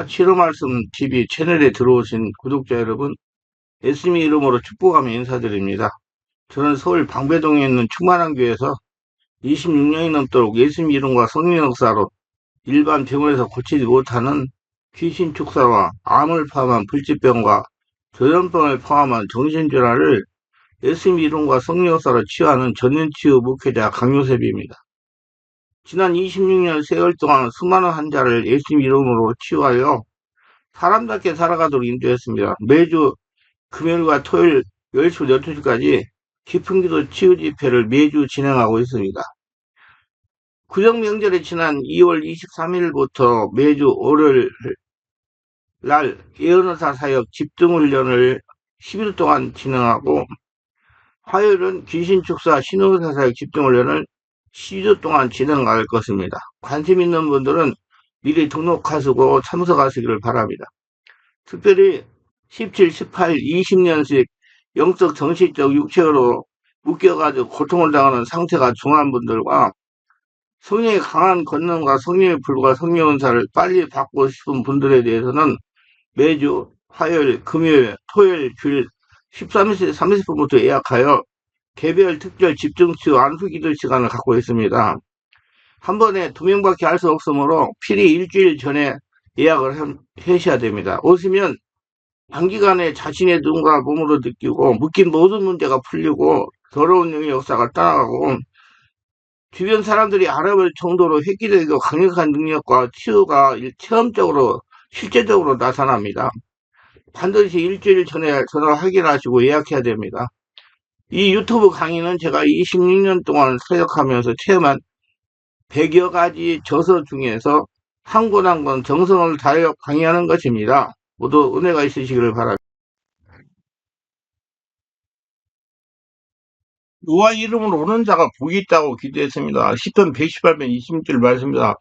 치료 말씀 TV 채널에 들어오신 구독자 여러분, 예수님 이름으로 축복하며 인사드립니다. 저는 서울 방배동에 있는 충만한 교회에서 26년이 넘도록 예수님 이름과 성령 역사로 일반 병원에서 고치지 못하는 귀신 축사와 암을 포함한 불치병과 조현병을 포함한 정신질환을 예수님 이름과 성령 역사로 치유하는 전인치유 목회자 강요셉입니다. 지난 26년 세월 동안 수많은 환자를 예수님 이름으로 치유하여 사람답게 살아가도록 인도했습니다. 매주 금요일과 토요일 10시부터 12시까지 깊은 기도 치유 집회를 매주 진행하고 있습니다. 구정 명절에 지난 2월 23일부터 매주 월요일 날 예언의사 사역 집중훈련을 10일 동안 진행하고, 화요일은 귀신축사 신호의사 사역 집중훈련을 12주 동안 진행할 것입니다. 관심 있는 분들은 미리 등록하시고 참석하시기를 바랍니다. 특별히 17, 18, 20년씩 영적, 정신적, 육체로 묶여가지고 고통을 당하는 상태가 중한 분들과 성령의 강한 권능과 성령의 불과 성령 은사를 빨리 받고 싶은 분들에 대해서는 매주 화요일, 금요일, 토요일, 주일 13시 30분부터 예약하여 개별 특별 집중치유 안수기도 시간을 갖고 있습니다. 한 번에 2명밖에 할 수 없으므로 필히 일주일 전에 예약을 하셔야 됩니다. 오시면 단기간에 자신의 눈과 몸으로 느끼고 묶인 모든 문제가 풀리고 더러운 영의 역사가 떠나가고 주변 사람들이 알아볼 정도로 획기적이고 강력한 능력과 치유가 체험적으로 실제적으로 나타납니다. 반드시 일주일 전에 전화 확인하시고 예약해야 됩니다. 이 유튜브 강의는 제가 26년 동안 사역하면서 체험한 100여 가지 저서 중에서 한 권 한 권 정성을 다하여 강의하는 것입니다. 모두 은혜가 있으시기를 바랍니다. 여호와 이름으로 오는 자가 복이 있다고 기도했습니다. 시편 118편 20절 말씀입니다.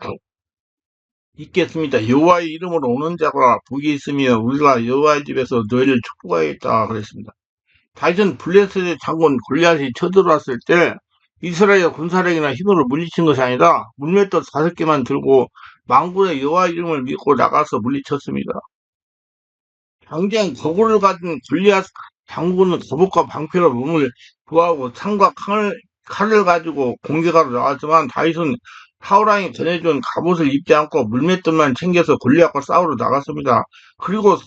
읽겠습니다. 여호와의 이름으로 오는 자가 복이 있으며 우리가 여호와의 집에서 너희를 축복하겠다 그랬습니다. 다윗은 블레셋의 장군 골리앗이 쳐들어왔을 때 이스라엘 군사력이나 힘으로 물리친 것이 아니라 물맷돌 5개만 들고 망군의 여호와 이름을 믿고 나가서 물리쳤습니다. 당장 거구를 가진 골리앗 장군은 거북과 방패로 몸을 구하고 창과 칼을 가지고 공격하러 나왔지만 다윗은 사울왕이 전해준 갑옷을 입지 않고 물맷돌만 챙겨서 골리앗과 싸우러 나갔습니다. 그리고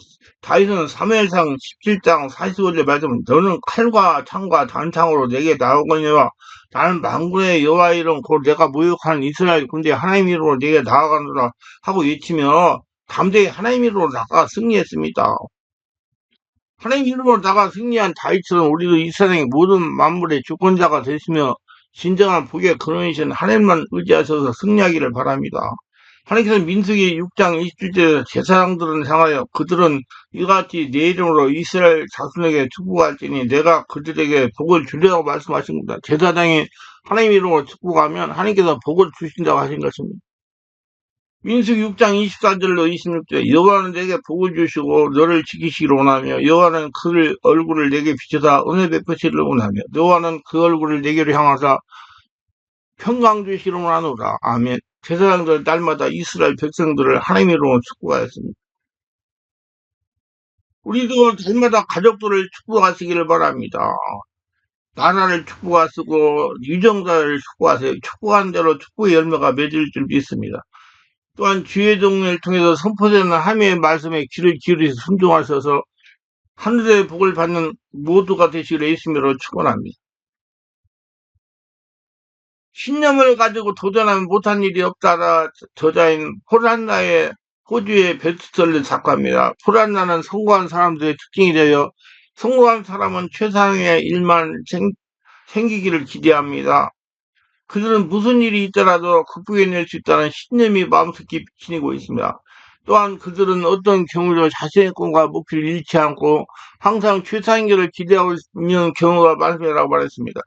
다윗은 사무엘상 17장 45절 말씀, 너는 칼과 창과 단창으로 내게 나오거니와 나는 만군의 여호와 이름 곧 내가 모욕하는 이스라엘 군대 하나님 이름으로 내게 나아가노라 하고 외치며 담대히 하나님 이름으로 나가 승리했습니다. 하나님 이름으로 나가 승리한 다윗처럼 우리도 이 세상의 모든 만물의 주권자가 되시며 진정한 복의 근원이신 하나님만 의지하셔서 승리하기를 바랍니다. 하나님께서 민수기 6장 27절에서 제사장들은 향하여 그들은 이같이 내 이름으로 이스라엘 자손에게 축복할지니 내가 그들에게 복을 주리라고 말씀하신 겁니다. 제사장이 하나님 이름으로 축복하면 하나님께서 복을 주신다고 하신 것입니다. 민수기 6장 24절로 26절, 여호와는 내게 복을 주시고 너를 지키시기를 원하며 여호와는 그를 얼굴을 내게 비춰서 은혜 베푸시기를 원하며 여호와는 그 얼굴을 내게로 향하사 평강 주시기를 원하노라. 아멘. 제사장들 날마다 이스라엘 백성들을 하나님 이름으로 축복하였습니다. 우리도 날마다 가족들을 축복하시기를 바랍니다. 나라를 축복하시고 유정자를 축복하세요. 축복한 대로 축복의 열매가 맺을 줄 믿습니다. 또한 주의 종을 통해서 선포되는 하나님의 말씀에 귀를 기울이서 순종하셔서 하늘의 복을 받는 모두가 되시기를 예수님으로 축원합니다. 신념을 가지고 도전하면 못한 일이 없다라 저자인 폴란나의 호주의 베스트셀러 작가입니다. 폴란나는 성공한 사람들의 특징이 되어 성공한 사람은 최상의 일만 생기기를 기대합니다. 그들은 무슨 일이 있더라도 극복해낼 수 있다는 신념이 마음속 깊이 지니고 있습니다. 또한 그들은 어떤 경우도 자신의 꿈과 목표를 잃지 않고 항상 최상의 길을 기대하고 있는 경우가 많습니다라고 말했습니다.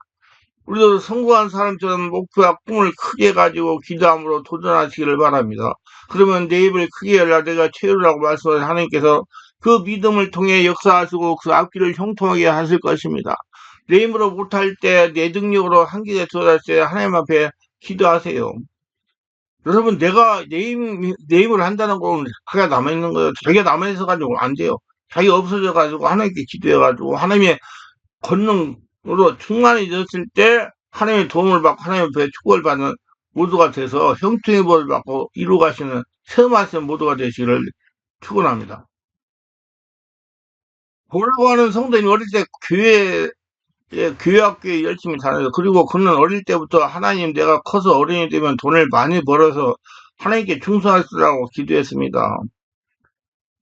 우리도 성공한 사람처럼 목표와 꿈을 크게 가지고 기도함으로 도전하시기를 바랍니다. 그러면 내 입을 크게 열라 내가 채우라고 말씀하신 하나님께서 그 믿음을 통해 역사하시고 그 앞길을 형통하게 하실 것입니다. 내 힘으로 못할 때 내 능력으로 한계에 도달할 때 하나님 앞에 기도하세요. 여러분, 내가 네임을 한다는 건 자기가 남아있는 거예요. 자기가 남아있어가지고 안 돼요. 자기가 없어져가지고 하나님께 기도해가지고 하나님의 권능으로 충만해졌을 때 하나님의 도움을 받고 하나님의 배 축복을 받는 모두가 돼서 형통의 복을 받고 이루가시는 새 말씀 모두가 되시기를 축원합니다. 보라고 하는 성도님 어릴 때 교회 학교에 열심히 다녀요. 그리고 그는 어릴 때부터 하나님 내가 커서 어른이 되면 돈을 많이 벌어서 하나님께 충성할 수라고 기도했습니다.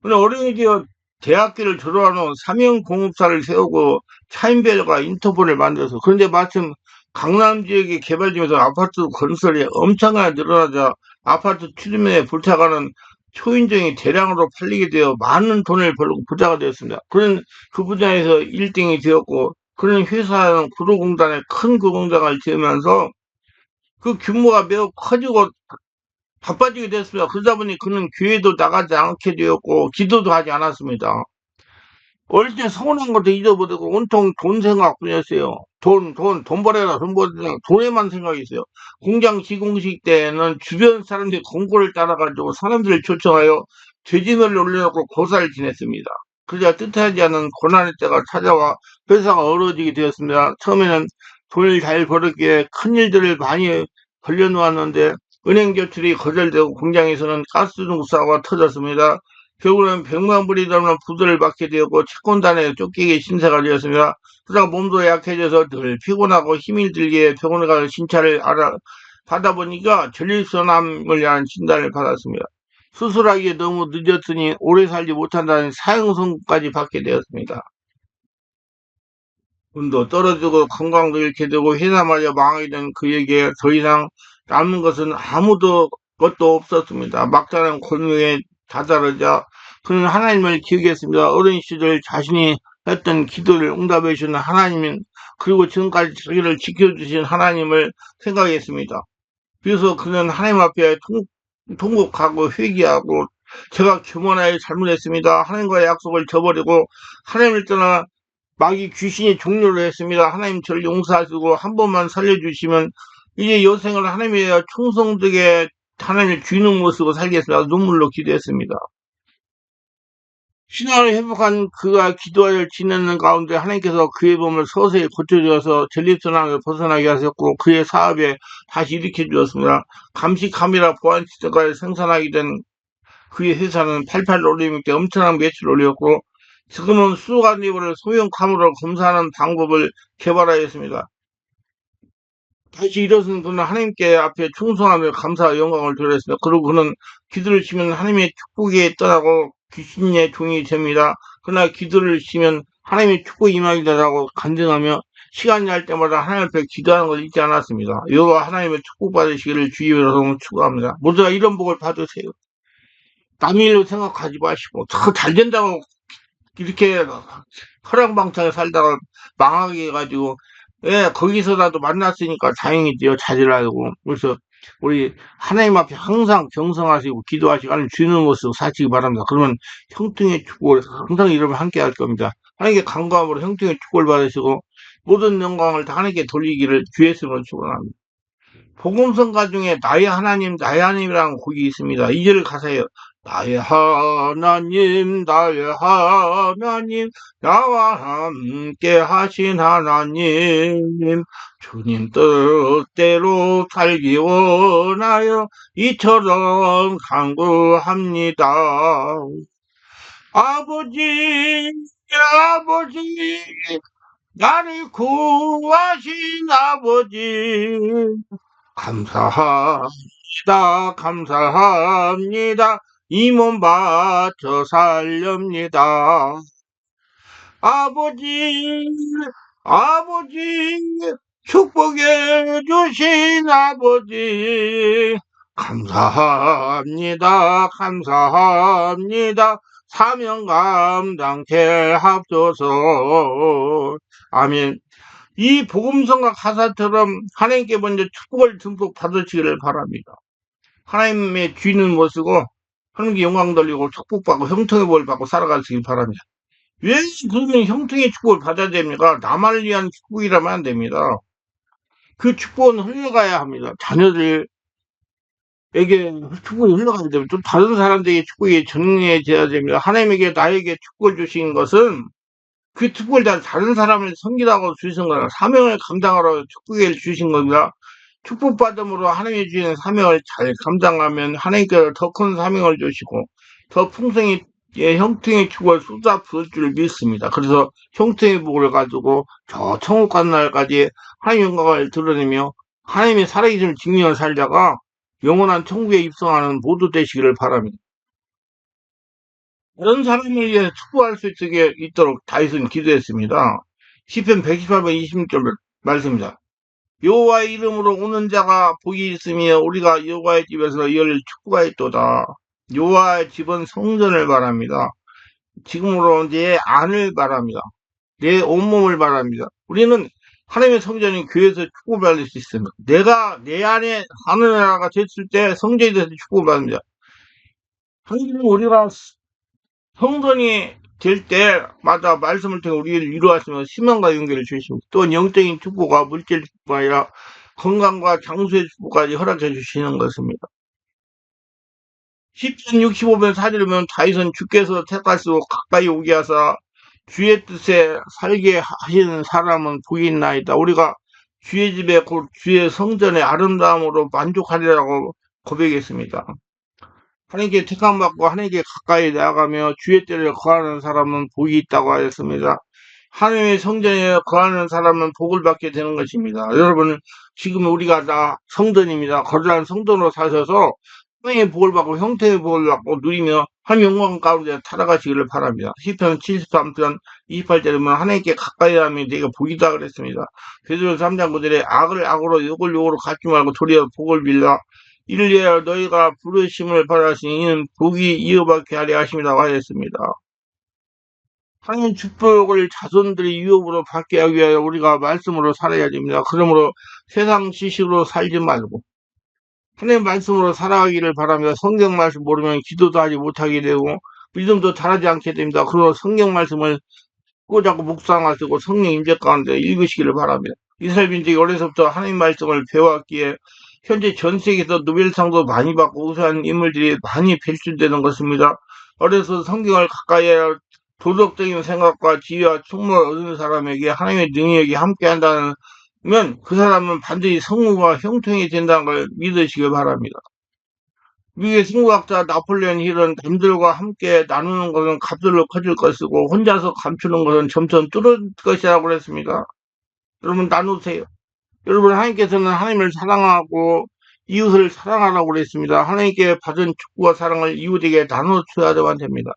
근데 어린이 되어 대학교를 졸업한 후 사명공업사를 세우고 차인별과 인터폴을 만들어서 그런데 마침 강남 지역이 개발되면서 아파트 건설이 엄청나게 늘어나자 아파트 추림에 불타가는 초인종이 대량으로 팔리게 되어 많은 돈을 벌고 부자가 되었습니다. 그는 그 분야에서 1등이 되었고 그는 회사는 구로공단에 큰 구공장을 지으면서 그 규모가 매우 커지고 바빠지게 됐습니다. 그러다 보니 그는 교회도 나가지 않게 되었고 기도도 하지 않았습니다. 어릴 때 서운한 것도 잊어버리고 온통 돈 생각뿐이었어요. 돈 벌어라, 돈 벌어라, 돈에만 생각이 있어요. 공장 시공식 때는 주변 사람들이 공고를 따라가지고 사람들을 초청하여 돼지머리를 올려놓고 고사를 지냈습니다. 그러자 뜻하지 않은 고난의 때가 찾아와 회사가 어려워지게 되었습니다. 처음에는 돈을 잘 벌었기에 큰 일들을 많이 벌려놓았는데 은행 대출이 거절되고 공장에서는 가스 공사가 터졌습니다. 결국은 100만 불이 넘는 부도를 받게 되었고 채권단에 쫓기게 신세가 되었습니다. 그러다 몸도 약해져서 늘 피곤하고 힘이 들게 병원에 가서 진찰을 받아 보니까 전립선암을 위한 진단을 받았습니다. 수술하기에 너무 늦었으니 오래 살지 못한다는 사형 선고까지 받게 되었습니다. 운도 떨어지고 건강도 잃게 되고 회사 말이야 망하게 된 그에게 더 이상 남는 것은 아무도 것도 없었습니다. 막다른 골명에 다다르자 그는 하나님을 기억했습니다. 어린 시절 자신이 했던 기도를 응답해 주신 하나님 그리고 지금까지 자기를 지켜주신 하나님을 생각했습니다. 그래서 그는 하나님 앞에 통곡하고 회개하고 제가 교만하게 잘못했습니다. 하나님과의 약속을 저버리고 하나님을 떠나 마귀 귀신이 종료를 했습니다. 하나님 저를 용서하시고 한 번만 살려주시면 이제 여생을 하나님의 충성되게 하나님을 주인의 모습으로 살겠습니다. 눈물로 기도했습니다. 신앙을 회복한 그가 기도하여 지내는 가운데 하나님께서 그의 몸을 서서히 고쳐주어서 전립선암을 벗어나게 하셨고 그의 사업에 다시 일으켜 주었습니다. 감시카메라 보안시설까지 생산하게 된 그의 회사는 88 올림픽 때 엄청난 매출을 올렸고 지금은 수도관 내부를 소형 카메라로 검사하는 방법을 개발하였습니다. 다시 일어선 그는 하나님께 앞에 충성하며 감사와 영광을 돌렸습니다. 그리고 그는 기도를 치면 하나님의 축복이 떠나고 귀신의 종이 됩니다. 그러나 기도를 치면 하나님의 축복이 임하리라고 간증하며 시간이 날 때마다 하나님 앞에 기도하는 것을 잊지 않았습니다. 여호와 하나님의 축복 받으시기를 주의로 축복합니다. 모두가 이런 복을 받으세요. 남의 일로 생각하지 마시고 더 잘 된다고 이렇게 허랑방탕에 살다가 망하게 해가지고 예, 거기서라도 만났으니까 다행이지요. 자제하고 그래서 우리 하나님 앞에 항상 경성하시고 기도하시고 하나님 주는 모습 사시기 바랍니다. 그러면 형통의 축복을 항상 이러면 함께 할 겁니다. 하나님께 간구함으로 형통의 축복을 받으시고 모든 영광을 다 하나님께 돌리기를 주의 이름으로 축원합니다. 복음성가 중에 나의 하나님, 나의 하나님이라는 곡이 있습니다. 2절 가사예요. 나의 하나님, 나의 하나님, 나와 함께 하신 하나님, 주님 뜻대로 살기 원하여 이처럼 간구합니다. 아버지, 아버지, 나를 구하신 아버지, 감사합니다, 감사합니다. 이 몸 바쳐 살렵니다. 아버지, 아버지, 축복해 주신 아버지, 감사합니다, 감사합니다. 사명 감당케 합소서. 아멘. 이 복음성과 가사처럼 하나님께 먼저 축복을 듬뿍 받으시기를 바랍니다. 하나님의 주인을 모시고 하나님께 영광 돌리고 축복받고 형통의 복을 받고 살아가시길 바랍니다. 왜 그러면 형통의 축복을 받아야 됩니까? 나만을 위한 축복이라면 안 됩니다. 그 축복은 흘려가야 합니다. 자녀들 에게 축복이 흘러가야 됩니다. 또 다른 사람들에게 축복이 전해져야 됩니다. 하나님에게 나에게 축복을 주신 것은 그 축복을 다 다른 사람을 섬기라고 주신 거예요. 사명을 감당하러 축복을 주신 겁니다. 축복받음으로 하나님이 주신 사명을 잘 감당하면 하나님께서 더 큰 사명을 주시고 더 풍성히 형통의 축복을 쏟아 부을 줄 믿습니다. 그래서 형통의 복을 가지고 저 천국 가는 날까지 하나님의 영광을 드러내며 하나님의 살아계심을 증명하는 살다가 영원한 천국에 입성하는 모두 되시기를 바랍니다. 다른 사람에게 축복할 수 있도록 다윗은 기도했습니다. 시편 118편 26절 말씀입니다. 여호와의 이름으로 오는 자가 복이 있으며 우리가 여호와의 집에서 열 축복하였도다. 여호와의 집은 성전을 말합니다. 지금으로 내 안을 말합니다. 내 온몸을 말합니다. 우리는 하나님의 성전인 교회에서 축복을 받을 수 있습니다. 내가 내 안에 하늘나라가 됐을 때 성전이 돼서 축복을 받습니다. 하나님은 우리가 성전이 될 때마다 말씀을 통해 우리를 위로하시며 희망과 용기를 주십니다. 또한 영적인 축복과 물질 축복이 아니라 건강과 장수의 축복까지 허락해 주시는 것입니다. 시편 65편 4절에 보면 다윗은 주께서 택하시고 가까이 오게 하사 주의 뜻에 살게 하시는 사람은 복이 있나이다. 우리가 주의 집에 곧 주의 성전의 아름다움으로 만족하리라고 고백했습니다. 하나님께 택함받고 하나님께 가까이 나아가며 주의 때를 거하는 사람은 복이 있다고 하였습니다. 하나님의 성전에 거하는 사람은 복을 받게 되는 것입니다. 여러분, 지금 우리가 다 성전입니다. 거룩한 성전으로 사셔서 하나님의 복을 받고 형태의 복을 받고 누리며 한 영광 가운데 살아가시기를 바랍니다. 시편 73편 28절에 보면 하나님께 가까이 하면 내가 복이다 그랬습니다. 베드로 3장 9절에 악을 악으로 욕을 욕으로 갚지 말고 도리어 복을 빌라. 이를 위하여 너희가 부르심을 받았으니 이는 복이 이어받게 하려 하심이라고 하였습니다. 하나님 축복을 자손들이 유업으로 받게 하기 위하여 우리가 말씀으로 살아야 됩니다. 그러므로 세상 지식으로 살지 말고 하나님 말씀으로 살아가기를 바라며 성경 말씀 모르면 기도도 하지 못하게 되고 믿음도 잘하지 않게 됩니다. 그러므로 성경 말씀을 꼬잡고 묵상하시고 성령 임재 가운데 읽으시기를 바랍니다. 이스라엘 민족이 어려서부터 하나님 말씀을 배워왔기에 현재 전 세계에서 노벨상도 많이 받고 우수한 인물들이 많이 배출되는 것입니다. 어려서 성경을 가까이 하여 도덕적인 생각과 지혜와 충만을 얻은 사람에게 하나님의 능력이 함께한다면 그 사람은 반드시 성우가 형통이 된다는 걸 믿으시길 바랍니다. 미국의 생물학자 나폴레온 힐은 남들과 함께 나누는 것은 값들로 커질 것이고 혼자서 감추는 것은 점점 뚫을 것이라고 그랬습니다. 여러분 나누세요. 여러분 하나님께서는 하나님을 사랑하고 이웃을 사랑하라고 그랬습니다. 하나님께 받은 축복과 사랑을 이웃에게 나눠줘야만 됩니다.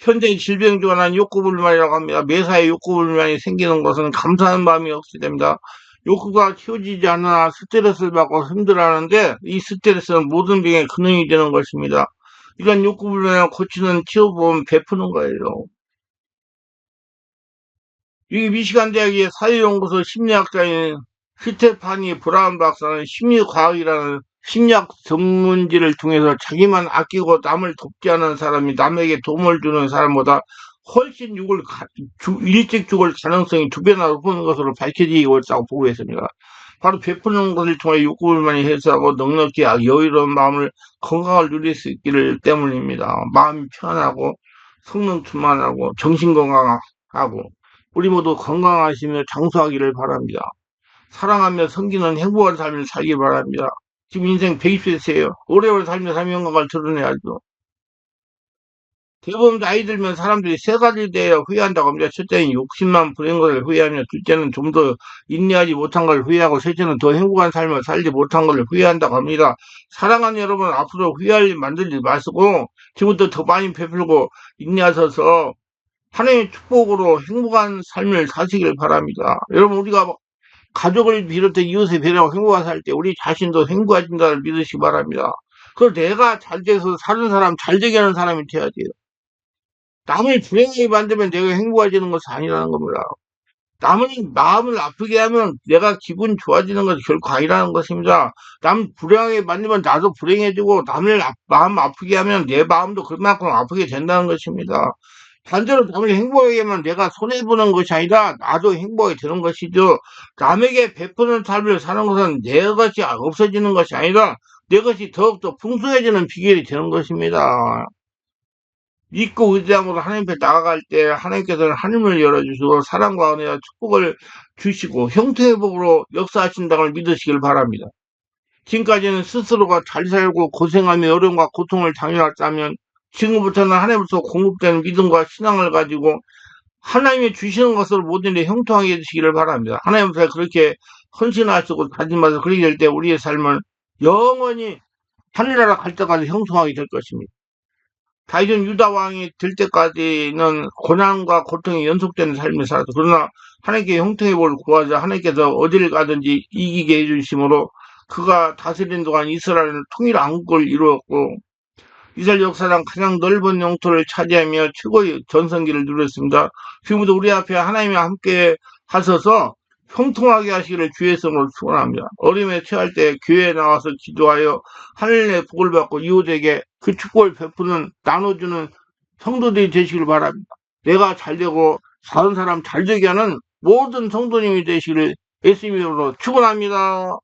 현재 질병 중한 욕구불만이라고 합니다. 매사에 욕구불만이 생기는 것은 감사하는 마음이 없이 됩니다. 욕구가 키워지지 않아 스트레스를 받고 힘들어하는데 이 스트레스는 모든 병의 근원이 되는 것입니다. 이런 욕구불만을 고치는 치료법은 베푸는 거예요. 이 미시간 대학의 사회연구소 심리학자인 스테파니 브라운 박사는 심리과학이라는 심리학 전문지를 통해서 자기만 아끼고 남을 돕지 않은 사람이 남에게 도움을 주는 사람보다 훨씬 일찍 죽을 가능성이 2배나 높은 것으로 밝혀지고 있다고 보고했습니다. 바로 베푸는 것을 통해 욕구를 많이 해소하고 넉넉히 여유로운 마음을 건강을 누릴 수 있기를 때문입니다. 마음이 편하고 성능 충만하고 정신 건강하고 우리 모두 건강하시며 장수하기를 바랍니다. 사랑하며 섬기는 행복한 삶을 살기 바랍니다. 지금 인생 120세세요. 오래오래 살며 삶의 영광을 드러내야죠. 대부분 나이 들면 사람들이 세 가지 대해 후회한다고 합니다. 첫째는 욕심만 부린 것을 후회하며, 둘째는 좀 더 인내하지 못한 걸 후회하고, 셋째는 더 행복한 삶을 살지 못한 걸 후회한다고 합니다. 사랑하는 여러분, 앞으로 후회할 일 만들지 마시고 지금부터 더 많이 베풀고 인내하셔서 하나님의 축복으로 행복한 삶을 사시길 바랍니다. 여러분, 우리가 가족을 비롯해 이웃을 배려하고 행복하게 살 때 우리 자신도 행복해진다를 믿으시기 바랍니다. 그걸 내가 잘 돼서 사는 사람, 잘 되게 하는 사람이 돼야 돼요. 남을 불행하게 만들면 내가 행복해지는 것이 아니라는 겁니다. 남을 마음을 아프게 하면 내가 기분 좋아지는 것이 결코 아니라는 것입니다. 남 불행하게 만들면 나도 불행해지고 남을 마음 아프게 하면 내 마음도 그만큼 아프게 된다는 것입니다. 반대로 남을 행복하게 하면 내가 손해보는 것이 아니라 나도 행복하게 되는 것이죠. 남에게 베푸는 삶을 사는 것은 내 것이 없어지는 것이 아니라 내 것이 더욱더 풍성해지는 비결이 되는 것입니다. 믿고 의지함으로 하나님 앞에 나아갈 때 하나님께서는 하늘을 열어주시고 사랑과 은혜와 축복을 주시고 형통회복으로 역사하신다는 걸 믿으시길 바랍니다. 지금까지는 스스로가 잘 살고 고생하며 어려움과 고통을 당해왔다면 지금부터는 하나님으로서 공급되는 믿음과 신앙을 가지고 하나님이 주시는 것을 모든 일에 형통하게 해주시기를 바랍니다. 하나님께서 그렇게 헌신하시고 다짐하셔서 그렇게 될 때 우리의 삶은 영원히 하늘나라 갈 때까지 형통하게 될 것입니다. 다윗은 유다 왕이 될 때까지는 고난과 고통이 연속되는 삶을 살았어. 그러나 하나님께 형통회복을 구하자 하나님께서 어디를 가든지 이기게 해주심으로 그가 다스리는 동안 이스라엘은 통일 왕국을 이루었고 이스라엘 역사상 가장 넓은 영토를 차지하며 최고의 전성기를 누렸습니다. 지금부터 우리 앞에 하나님이 함께 하셔서 형통하게 하시기를 주의 성으로 축원합니다. 어려움에 처할 때 교회에 나와서 기도하여 하늘의 복을 받고 이웃에게 그 축복을 베푸는 나눠주는 성도들이 되시길 바랍니다. 내가 잘되고 다른 사람 잘되게 하는 모든 성도님이 되시기를 예수님으로 축원합니다.